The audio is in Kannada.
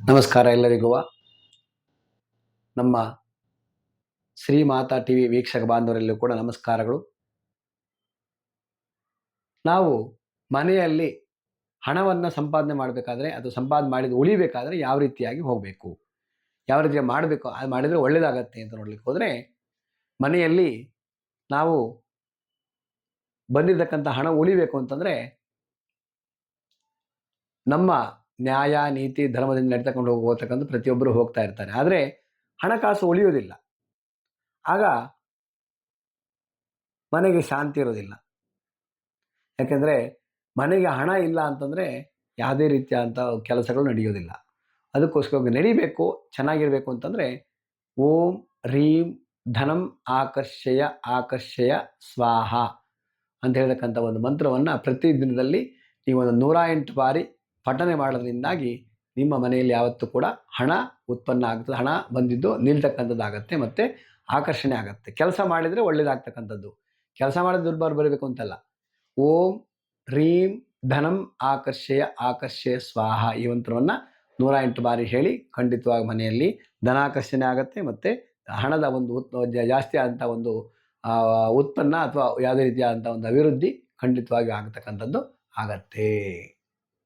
ನಮಸ್ಕಾರ ಎಲ್ಲರಿಗೂ. ನಮ್ಮ ಶ್ರೀ ಮಾತಾ ಟಿವಿ ವೀಕ್ಷಕ ಬಾಂಧವರೆಲ್ಲೂ ಕೂಡ ನಮಸ್ಕಾರಗಳು. ನಾವು ಮನೆಯಲ್ಲಿ ಹಣವನ್ನು ಸಂಪಾದನೆ ಮಾಡಬೇಕಾದ್ರೆ ಅದು ಸಂಪಾದನೆ ಮಾಡಿದ ಉಳಿಬೇಕಾದ್ರೆ ಯಾವ ರೀತಿಯಾಗಿ ಹೋಗಬೇಕು, ಯಾವ ರೀತಿ ಮಾಡಬೇಕು, ಅದು ಮಾಡಿದರೆ ಒಳ್ಳೆಯದಾಗತ್ತೆ ಅಂತ ನೋಡ್ಲಿಕ್ಕೆ ಹೋದರೆ, ಮನೆಯಲ್ಲಿ ನಾವು ಬಂದಿರತಕ್ಕಂಥ ಹಣ ಉಳಿಬೇಕು ಅಂತಂದರೆ ನಮ್ಮ ನ್ಯಾಯ ನೀತಿ ಧರ್ಮದಿಂದ ನಡ್ತಕೊಂಡು ಹೋಗ್ತಕ್ಕಂಥ ಪ್ರತಿಯೊಬ್ಬರು ಹೋಗ್ತಾ ಇರ್ತಾರೆ. ಆದರೆ ಹಣಕಾಸು ಉಳಿಯೋದಿಲ್ಲ. ಆಗ ಮನೆಗೆ ಶಾಂತಿ ಇರೋದಿಲ್ಲ. ಯಾಕೆಂದರೆ ಮನೆಗೆ ಹಣ ಇಲ್ಲ ಅಂತಂದರೆ ಯಾವುದೇ ರೀತಿಯಾದಂಥ ಕೆಲಸಗಳು ನಡೆಯೋದಿಲ್ಲ. ಅದಕ್ಕೋಸ್ಕರ ನಡಿಬೇಕು, ಚೆನ್ನಾಗಿರಬೇಕು ಅಂತಂದರೆ ಓಂ ಹ್ರೀಂ ಧನಂ ಆಕರ್ಷಯ ಆಕರ್ಷಯ ಸ್ವಾಹ ಅಂತ ಹೇಳ್ತಕ್ಕಂಥ ಒಂದು ಮಂತ್ರವನ್ನು ಪ್ರತಿದಿನದಲ್ಲಿ ನೀವೊಂದು 108 ಬಾರಿ ಪಠನೆ ಮಾಡೋದ್ರಿಂದಾಗಿ ನಿಮ್ಮ ಮನೆಯಲ್ಲಿ ಯಾವತ್ತೂ ಕೂಡ ಹಣ ಉತ್ಪನ್ನ ಆಗ್ತದೆ, ಹಣ ಬಂದಿದ್ದು ನಿಲ್ತಕ್ಕಂಥದ್ದಾಗತ್ತೆ ಮತ್ತು ಆಕರ್ಷಣೆ ಆಗುತ್ತೆ. ಕೆಲಸ ಮಾಡಿದರೆ ಒಳ್ಳೆಯದಾಗ್ತಕ್ಕಂಥದ್ದು. ಕೆಲಸ ಮಾಡಿದ್ರೆ ದುಡ್ಡು ಬರಬೇಕು ಅಂತಲ್ಲ. ಓಂ ಹ್ರೀಂ ಧನಂ ಆಕರ್ಷಯ ಆಕರ್ಷಯ ಸ್ವಾಹ ಈ ಮಂತ್ರವನ್ನು 108 ಬಾರಿ ಹೇಳಿ ಖಂಡಿತವಾಗಿ ಮನೆಯಲ್ಲಿ ಧನಾಕರ್ಷಣೆ ಆಗುತ್ತೆ ಮತ್ತು ಹಣದ ಒಂದು ಜಾಸ್ತಿ ಆದಂಥ ಒಂದು ಉತ್ಪನ್ನ ಅಥವಾ ಯಾವುದೇ ರೀತಿಯಾದಂಥ ಒಂದು ಅಭಿವೃದ್ಧಿ ಖಂಡಿತವಾಗಿ ಆಗತಕ್ಕಂಥದ್ದು ಆಗತ್ತೆ.